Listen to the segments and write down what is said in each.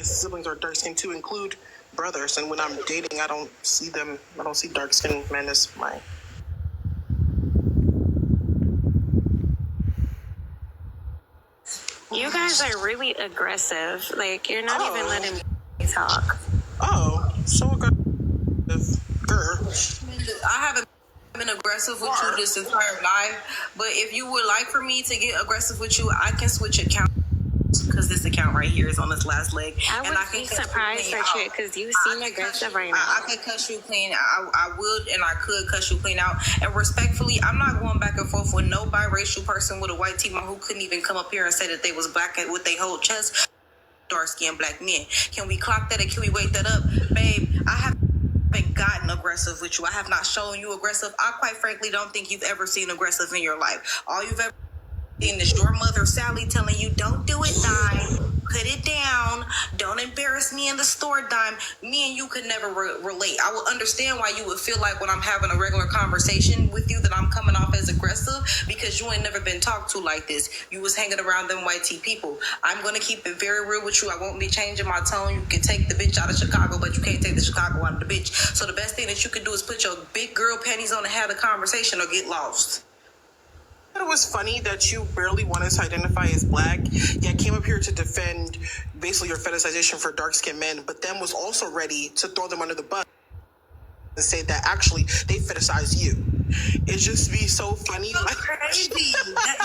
siblings are dark skinned too, include brothers. And when I'm dating, I don't see dark skinned men as my. You guys are really aggressive. Like, you're not even letting me talk. Oh, so aggressive. I haven't been aggressive with you this entire life, but if you would like for me to get aggressive with you, I can switch accounts because this account right here is on its last leg. I would be surprised at you because you seem aggressive right now. I could cuss you clean. I would and I could cuss you clean out. And respectfully, I'm not going back and forth with no biracial person with a white team who couldn't even come up here and say that they was black with their whole chest. Dark-skinned black men. Can we clock that and can we wake that up? Babe, I haven't gotten aggressive with you. I have not shown you aggressive. I quite frankly don't think you've ever seen aggressive in your life. All you've ever seen is your mother, Sally, telling you, don't do it, Dime. Put it down. Don't embarrass me in the store, Dime. Me and you could never relate. I will understand why you would feel like when I'm having a regular conversation with you that I'm coming off as aggressive because you ain't never been talked to like this. You was hanging around them white tea people. I'm going to keep it very real with you. I won't be changing my tone. You can take the bitch out of Chicago, but you can't take the Chicago out of the bitch. So the best thing that you can do is put your big girl panties on and have a conversation or get lost. It was funny that you barely wanted to identify as black, yet came up here to defend basically your fetishization for dark-skinned men, but then was also ready to throw them under the bus and say that actually they fetishize you. It just be so funny. So crazy.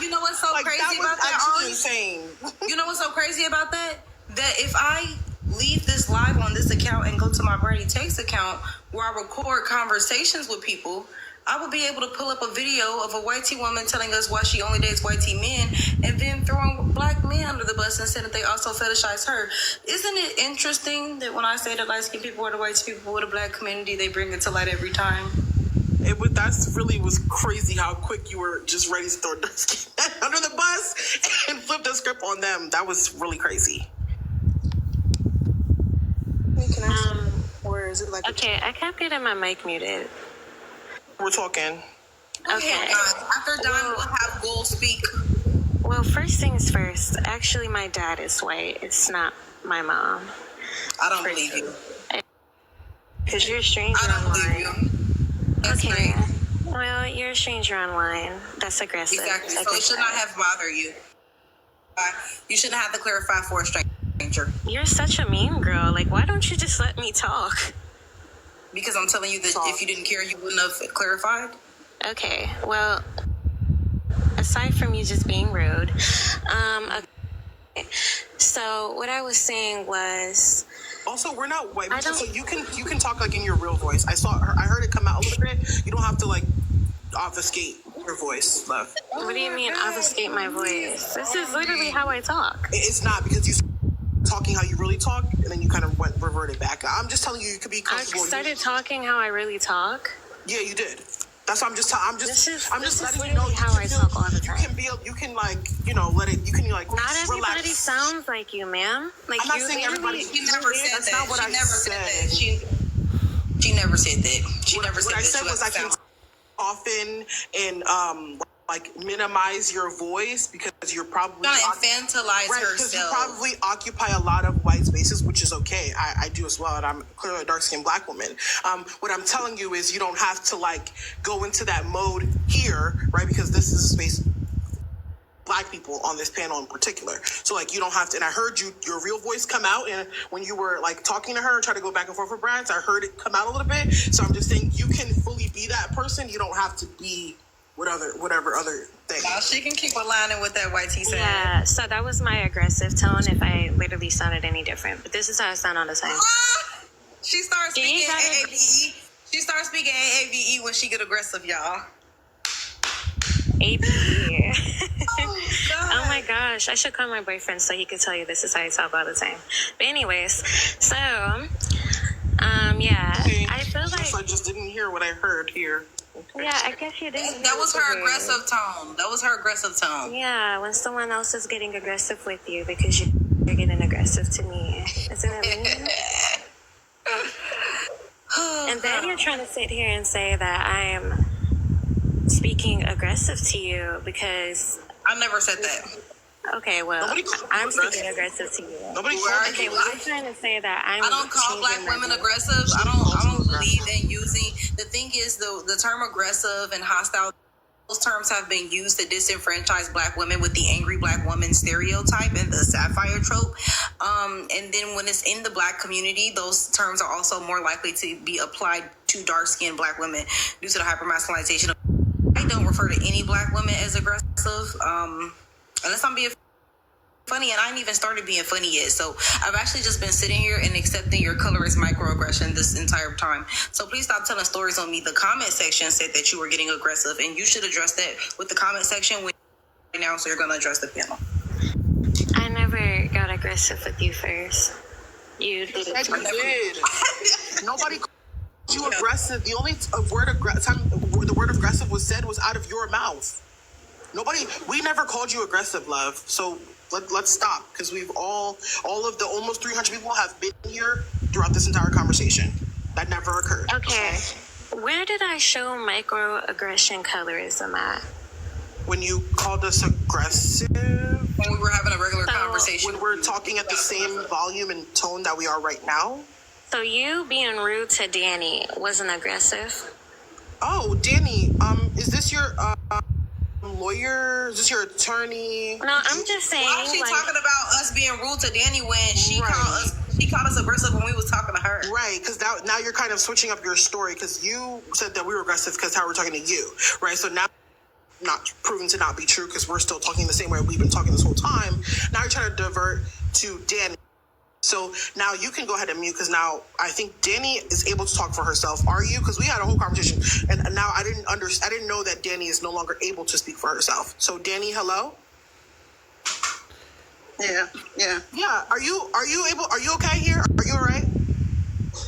You know what's so crazy about that? Insane. You know what's so crazy about that? That if I leave this live on this account and go to my Brady Takes account where I record conversations with people, I would be able to pull up a video of a white tea woman telling us why she only dates white tea men and then throwing black men under the bus and saying that they also fetishize her. Isn't it interesting that when I say that light-skinned people are the white people with a black community, they bring it to light every time? That's really was crazy how quick you were just ready to throw dark-skinned under the bus and flip the script on them. That was really crazy. Hey, can I or is it like okay, I kept getting my mic muted. We're talking. Okay. After Don will have Gold speak. Well, first things first. Actually, my dad is white. It's not my mom. I don't believe you. Because you're a stranger I don't online. believe you. Okay. Well, you're a stranger online. That's aggressive. Exactly. So it should not have bothered you. You shouldn't have to clarify for a stranger. You're such a mean girl. Like, why don't you just let me talk? Because I'm telling you that if you didn't care, you wouldn't have clarified. Okay, well, aside from you just being rude, okay. So what I was saying was. Also, we're not white people, so you can talk like in your real voice. I heard it come out a little bit. You don't have to like obfuscate your voice, love. What do you mean obfuscate my voice? This is literally how I talk. It's not because you talking how you really talk, and then you kind of reverted back. I'm just telling you, you could be comfortable. I started talking how I really talk. Yeah, you did. That's what I'm just letting you know how I talk all the time. You can like, let it. You can like. Not everybody relax. Sounds like you, ma'am. Like I'm not saying everybody. She never said That's that. not what I said. She never said that. She never said that. What I said was I can often and like minimize your voice because you're probably trying to infantilize herself. Because you probably occupy a lot of white spaces, which is okay. I do as well, and I'm clearly a dark-skinned black woman. What I'm telling you is you don't have to like go into that mode here, right? Because this is a space black people on this panel in particular. So like you don't have to. And I heard your real voice come out, and when you were like talking to her, try to go back and forth with Brad, so I heard it come out a little bit. So I'm just saying you can fully be that person. You don't have to be whatever other thing. Now she can keep aligning with that white tea. Yeah, so that was my aggressive tone if I literally sounded any different. But this is how I sound all the time. She starts speaking AAVE. She starts speaking AAVE when she get aggressive, y'all. ABE. Oh my gosh, I should call my boyfriend so he could tell you this is how I talk all the time. But anyways, so, yeah, okay. I feel like... I just didn't hear what I heard here. Okay. Yeah, I guess you didn't. That was her aggressive tone. That was her aggressive tone. Yeah, when someone else is getting aggressive with you because you're getting aggressive to me. Isn't it mean? And then you're trying to sit here and say that I am speaking aggressive to you because... I never said that. Okay, well, Nobody called I'm you speaking aggressive to you. Nobody called Okay, you. well, you're trying to say that I don't call black changing my women vote. aggressive. I don't believe in using. The thing is, the term aggressive and hostile, those terms have been used to disenfranchise black women with the angry black woman stereotype and the sapphire trope. And then when it's in the black community, those terms are also more likely to be applied to dark-skinned black women due to the hypermasculinization of. I don't refer to any black women as aggressive, unless I'm being funny, and I ain't even started being funny yet. So I've actually just been sitting here and accepting your colorist microaggression this entire time. So please stop telling stories on me. The comment section said that you were getting aggressive, and you should address that with the comment section when now, so you're going to address the panel. I never got aggressive with you first. You did it. You did. Nobody called you aggressive. The only time the word aggressive was said was out of your mouth. We never called you aggressive, love. So let's stop, because we've all of the almost 300 people have been here throughout this entire conversation. That never occurred. Okay. Where did I show microaggression colorism at? When you called us aggressive. When we were having a regular conversation. When we're talking at the same volume and tone that we are right now. So you being rude to Danny wasn't aggressive? Oh, Danny, is this your lawyer? Is this your attorney? No, I'm just saying. Why is she talking about us being rude to Danny when she called us aggressive when we was talking to her? Right, because now you're kind of switching up your story, because you said that we were aggressive because how we're talking to you, right? So now not proven to not be true, because we're still talking the same way we've been talking this whole time. Now you're trying to divert to Danny. So now you can go ahead and mute, because now I think Danny is able to talk for herself. Are you? Because we had a whole conversation, and now I didn't know that Danny is no longer able to speak for herself. So Danny, hello. Yeah. Are you able? Are you okay here? Are you all right?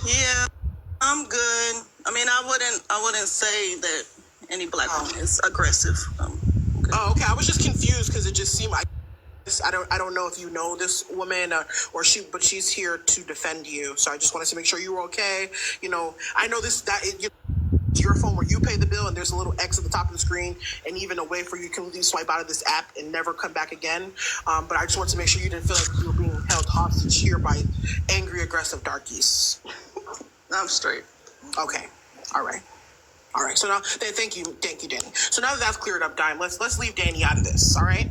Yeah, I'm good. I mean, I wouldn't say that any black woman is aggressive. Okay. Oh, okay. I was just confused, because it just seemed like. I don't know if you know this woman but she's here to defend you. So I just wanted to make sure you were okay. You know, I know it's your phone where you pay the bill, and there's a little X at the top of the screen, and even a way for you to swipe out of this app and never come back again. But I just wanted to make sure you didn't feel like you were being held hostage here by angry, aggressive darkies. I'm straight. Okay. All right. So now, thank you, Danny. So now that that's cleared up, Dime, let's leave Danny out of this. All right.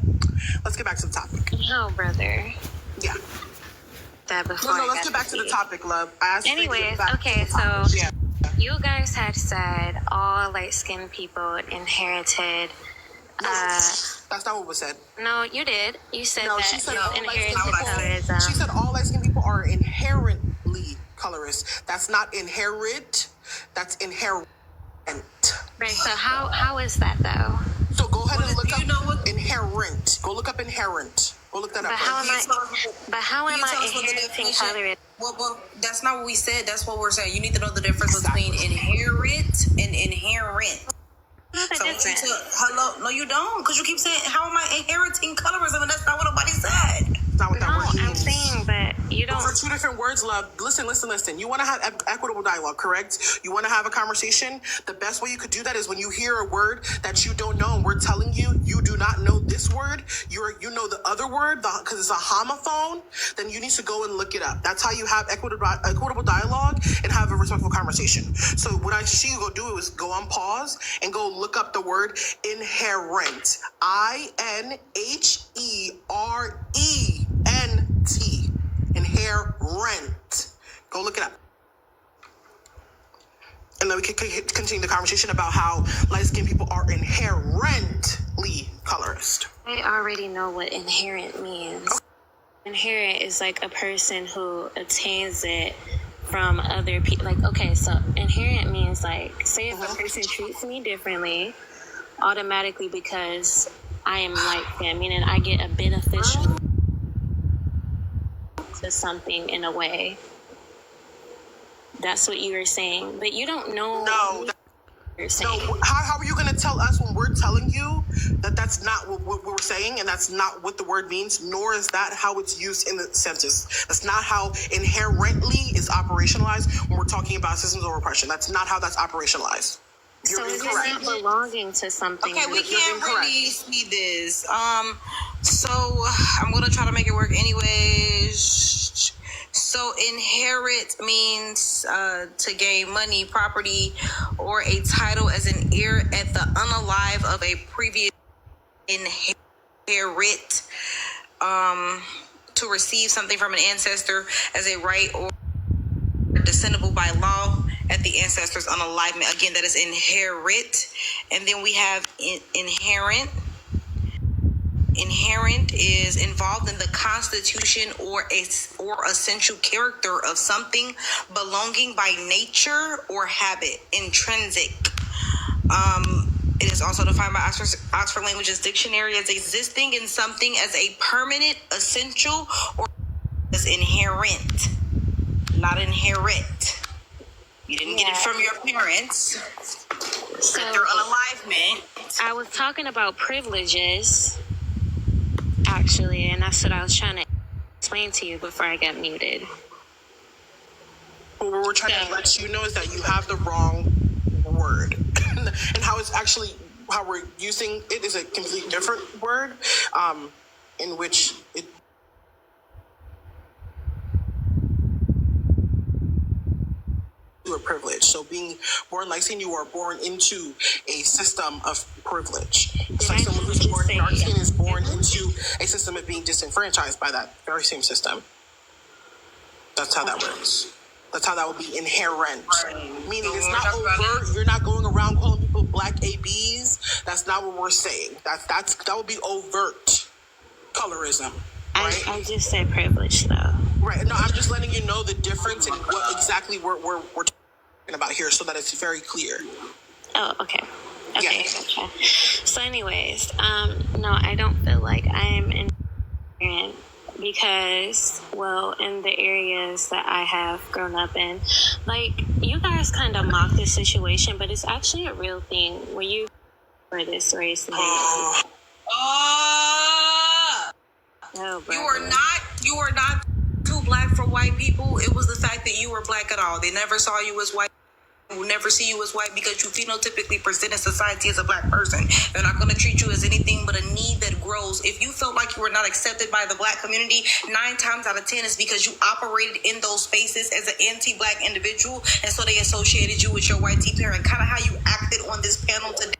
Let's get back to the topic. No, brother. Yeah. That before. No, let's get back to the topic, love. Anyways, okay, so you guys had said all light-skinned people inherited. That's not what was said. No, you did. You said No, that she said you all inherited light-skinned colorism. She said all light-skinned people are inherently colorist. That's not inherit. That's inherent. Right. So how is that though? So go ahead and look up inherent. Go look up inherent. Go look that up. But how am I inheriting colorism? Well, that's not what we said. That's what we're saying. You need to know the difference between inherit and inherent. Hello? No, you don't. Because you keep saying, how am I inheriting colorism? And that's not what nobody said. That's not what that word means. I'm saying, but you don't. Those are two different words, love. Listen. You want to have equitable dialogue, correct? You want to have a conversation? The best way you could do that is when you hear a word that you don't know, and we're telling you do not know this word. You know the other word, because it's a homophone. Then you need to go and look it up. That's how you have equitable dialogue and have a respectful conversation. So what I see you go do is go on pause and go look up the word inherent. INHERENT. Inherent. Go look it up. And then we can continue the conversation about how light-skinned people are inherently colorist. I already know what inherent means. Okay. Inherent is like a person who attains it from other people. Like, okay, so inherent means like, say if a person treats me differently, automatically because I am like them, meaning I get a beneficial to something in a way. That's what you were saying, but you don't know. No. You're saying. No, how are you going to tell us when we're telling you that that's not what we're saying, and that's not what the word means, nor is that how it's used in the sentence. That's not how inherently is operationalized when we're talking about systems of oppression. That's not how that's operationalized. You're So it's incorrect. not belonging to something. Okay, we that- can't really see this. So I'm gonna try to make it work anyways. So inherit means to gain money, property, or a title as an heir at the unalive of a previous inherit. To receive something from an ancestor as a right or descendable by law at the ancestor's unalivement. Again, that is inherit. And then we have inherent. Inherent is involved in the constitution or essential character of something, belonging by nature or habit. Intrinsic. It is also defined by Oxford Languages Dictionary as existing in something as a permanent, essential, or as inherent, not inherit. You didn't get it from your parents. So They're unalivement. I was talking about privileges, actually, and that's what I was trying to explain to you before I got muted. What we're trying to let you know is that you have the wrong word. And how it's actually, how we're using it is a completely different word, in which it a privilege. So being born Lightskin, you are born into a system of privilege. It's like someone who's born dark skin is born into a system of being disenfranchised by that very same system. That's how that works. That's how that would be inherent. Meaning it's not overt. You're not going around calling people black ABs. That's not what we're saying. That would be overt colorism. Right? I just said privilege, though. Right. No, I'm just letting you know the difference in what exactly we're talking about here, so that it's very clear. Oh, okay. Yeah. Okay, gotcha. So anyways, no, I don't feel like I'm inherent because, well, in the areas that I have grown up in, like, you guys kind of mock this situation, but it's actually a real thing where you for this race. Oh, You are not too black for white people. It was the fact that you were black at all. They never saw you as white. They will never see you as white because you phenotypically present in society as a black person. They're not going to treat you as anything but a need that grows. If you felt like you were not accepted by the black community, 9 times out of 10 is because you operated in those spaces as an anti-black individual, and so they associated you with your white tea parent. Kind of how you acted on this panel today.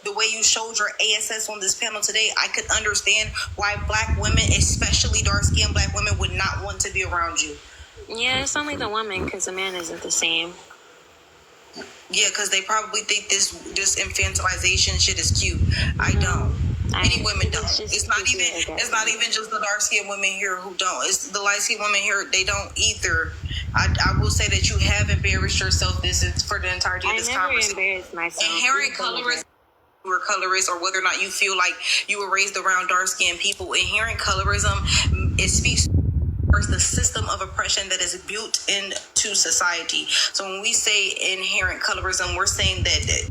The way you showed your ASS on this panel today, I could understand why black women, especially dark-skinned black women, would not want to be around you. yeah, it's only the woman because the man isn't the same. Yeah, because they probably think this infantilization shit is cute. I don't. Many women don't. It's not even just the dark-skinned women here who don't. It's the light-skinned women here. They don't either. I will say that you have embarrassed yourself. This is for the entirety of this conversation. I never embarrassed myself. Inherent colorism. You were colorist, or whether or not you feel like you were raised around dark-skinned people. Inherent colorism, it speaks towards the system of oppression that is built into society. So when we say inherent colorism, we're saying that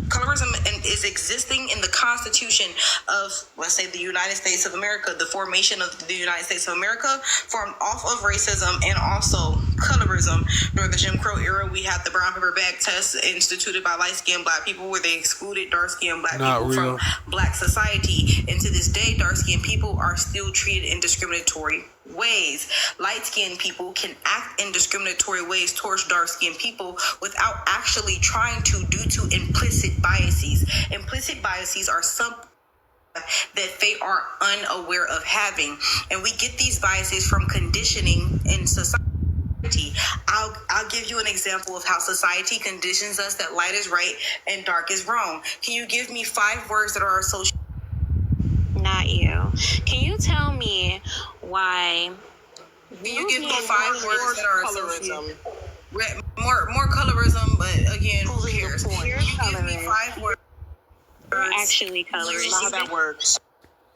colorism is existing in the Constitution of, let's say, the United States of America. The formation of the United States of America formed off of racism and also colorism. During the Jim Crow era, we had the brown paper bag test instituted by light-skinned black people, where they excluded dark-skinned black people from black society. And to this day, dark-skinned people are still treated in discriminatory ways. Light-skinned people can act in discriminatory ways towards dark-skinned people without actually trying to, due to implicit biases. Implicit biases are something that they are unaware of having, and we get these biases from conditioning in society. I'll give you an example of how society conditions us that light is right and dark is wrong. Can you give me 5 words that are associated? Not you. Can you tell me why? Can you give me 5 words that are associated? More colorism, but again, who cares? Can you give me 5 words? Actually, colorism. How that works.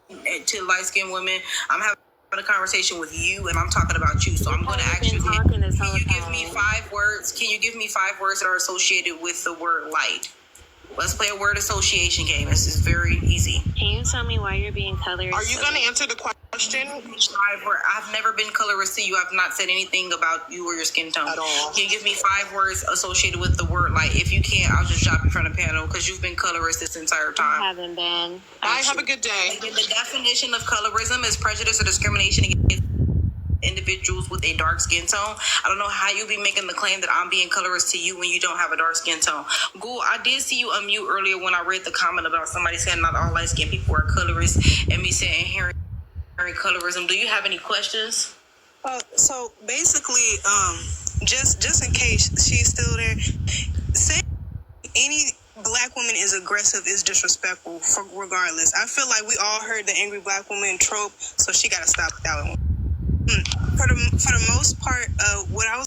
To light-skinned women, I'm having a conversation with you, and I'm talking about you. So I'm going to ask you: Can you give me 5 words? Can you give me 5 words that are associated with the word light? Let's play a word association game. This is very easy. Can you tell me why you're being colorist? Are you going to answer the question question? I've never been colorist to you. I've not said anything about you or your skin tone. At all. Can you give me 5 words associated with the word light? If you can't, I'll just drop you from the panel because you've been colorist this entire time. I haven't been. Bye, have a good day. Again, the definition of colorism is prejudice or discrimination against individuals with a dark skin tone. I don't know how you be making the claim that I'm being colorist to you when you don't have a dark skin tone. Ghoul, I did see you unmute earlier when I read the comment about somebody saying not all light skinned people are colorists and me saying inherent colorism. Do you have any questions? So basically, just in case she's still there, say any black woman is aggressive is disrespectful for regardless. I feel like we all heard the angry black woman trope, so she got to stop that one. For the most part, what I was